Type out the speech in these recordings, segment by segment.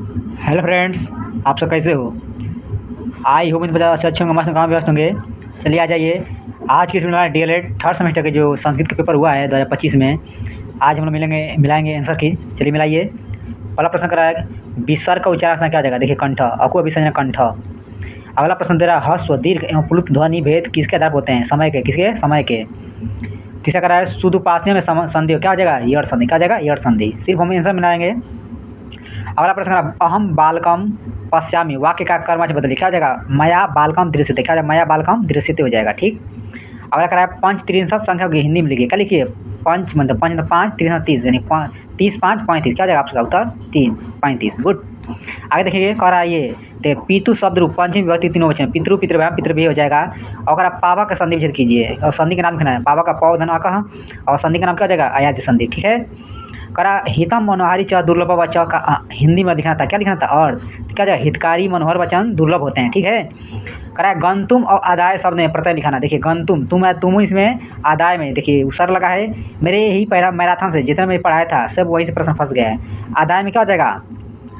Hello friends, आप सब कैसे हो? आई हो मुझे पता अच्छे होंगे, मस्त काम व्यस्त होंगे। चलिए आ जाइए। आज की इसमें डीएलएड थर्ड सेमेस्टर के जो संस्कृत का पेपर हुआ है 2025 में, आज हम लोग मिलाएंगे आंसर की। चलिए मिलाइए। पहला प्रश्न करा है, विसर्ग का उच्चारण क्या जाएगा? देखिए कंठ, आपको अभी समझना कंठ। अगला प्रश्न दे रहा है, ह्रस्व दीर्घ एवं प्लुत ध्वनि भेद किसके आधार पर होते हैं? समय के। किसके? समय के। तीसरा करा है, सुदुपास्य में संधि क्या हो जाएगा? यड़ संधि। क्या हो जाएगा? यड़ संधि। सिर्फ हम आंसर मिलाएंगे। अगला प्रश्न है, अहम बालकम पश्यामी वाक्य का कर्मच बदलिए। क्या हो जाएगा? मया बालकम दृश्यते। क्या हो जाएगा? मया बालकम दृश्यते हो जाएगा। ठीक। अगला करा है, पंच त्रिंशत संख्या की हिंदी में लिखिए। क्या लिखिए? पंच मतलब 5 त्रिंशत 30 यानी 30 5 35। क्या हो जाएगा आपका उत्तर? 3 35। गुड। आगे देखिए कह रहा है ये, तो पितु शब्द रूप पंचमी विभक्ति तीनों वचन पितृ पितृभ्याम पितृभि हो जाएगा। और आप पावा का संधि विच्छेद कीजिए और संधि का नाम लिखना है। पावा का पौ धन अकह और संधि का नाम क्या हो जाएगा? अयाति संधि। ठीक है। करा हितम मनोहारी च दुर्लभ वचन का हिंदी में लिखना था। क्या लिखना था? अर्थ। क्या जाएगा? हितकारी मनोहर वचन दुर्लभ होते हैं। ठीक है। करा गंतुम और आदाय शब्द में प्रत्यय लिखाना। देखिए गंतुम तुम है, तुम इसमें आदाय में देखिए उसर लगा है। मेरे यही पहला मैराथन से जितना मैं पढ़ाया था सब वहीं से प्रश्न फंस गया है। आदाय में क्या हो जाएगा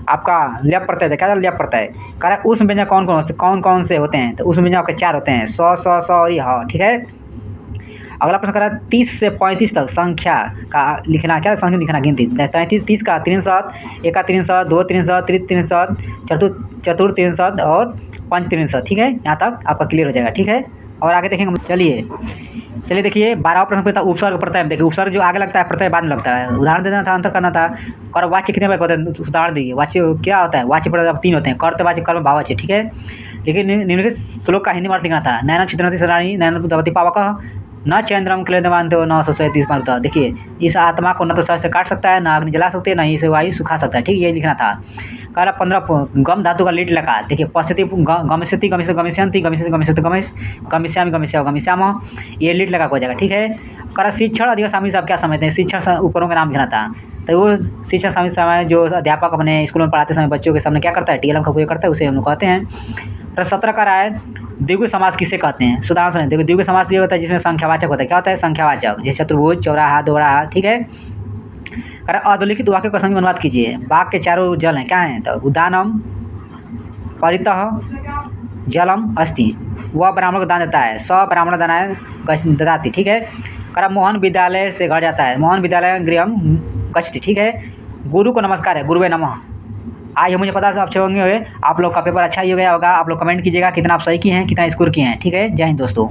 आपका? ल्यप प्रत्यय। क्या ल्यप प्रत्यय? कह रहा है उस व्यंजन कौन कौन से होते हैं? तो उस व्यंजन आपके 4 होते हैं, स और ह। ठीक है। अगला प्रश्न करा 30 से 35 तक संख्या का लिखना। क्या संख्या लिखना? गिनती 33 30 का 63 एक का 63 2 63 63 चतुर्थ 63 और पंच 63। ठीक है। यहाँ तक आपका क्लियर हो जाएगा। ठीक है। और आगे देखेंगे। चलिए देखिए 12वां प्रश्न पे था उपसर्ग प्रत्यय। देखिए उपसर्ग जो आगे लगता है प्रत्यय बाद में लगता है। उदाहरण देना था, अंतर करना था। कर वाच्य कितने बार होते हैं? उदाहरण दीजिए। वाच्य क्या होता है? वाच्य प्रत्यय 3 होते हैं, कर्तवाच्य कर्म भाववाच्य। ठीक है। लेकिन निम्नलिखित श्लोक का हिंदी में अर्थ लिखना था। नैनम छिद्रमति सदानी नैनम दवती पावक न चंद्रम क्लेदवान्ते हो न सौ 30 मारुता। देखिए इस आत्मा को न तो शस्त्र काट सकता है, न अग्नि जला सकते हैं, न इसे वायु सुखा सकता है। ठीक, ये लिखना था। कह 15 गम धातु का लीट लगा। देखिए पश्यति गमिष्यति गमिष्य गमिष्यन्ति गमिष्यति गमिष्यति गमिष्यामि गमिष्या गमिष्याम, ये लीट लगा हो जाएगा। ठीक है। कह शिक्षण अधिक स्वामी साहब क्या समझते हैं? शिक्षण उपकरणों का नाम लिखना था। तो वो शिक्षण स्वामी समय जो अध्यापक अपने स्कूल में पढ़ाते समय बच्चों के सामने क्या करता है? टीएलएम का उपयोग करता है, उसे हम लोग कहते हैं। प्रश्न 17 का रहा है, द्विगु समास किसे कहते हैं? सुधारण सुने। देखो द्विगु समास ये होता है जिसमें संख्यावाचक होता है। क्या होता है? संख्यावाचक। जैसे चतुर्भुज, चौराहा, दोराहा। ठीक है। अधोलिखित वाक्य का संयुक्त अनुवाद कीजिए। बाघ के चारों जल हैं। क्या है? तो उदानम परितः जलम अस्ति। वह ब्राह्मण को दान देता है। स ब्राह्मण दानाय ददाति। ठीक है। मोहन विद्यालय से घर जाता है। मोहन विद्यालय गृहम गच्छति। ठीक है। गुरु को नमस्कार है। गुरुवे नमः। आज मुझे पता है अच्छे होंगे। आप लोग का पेपर अच्छा ही हो गया होगा। आप लोग कमेंट कीजिएगा कितना आप सही किए हैं, कितना स्कोर किए हैं। ठीक है। जय हिंद दोस्तों।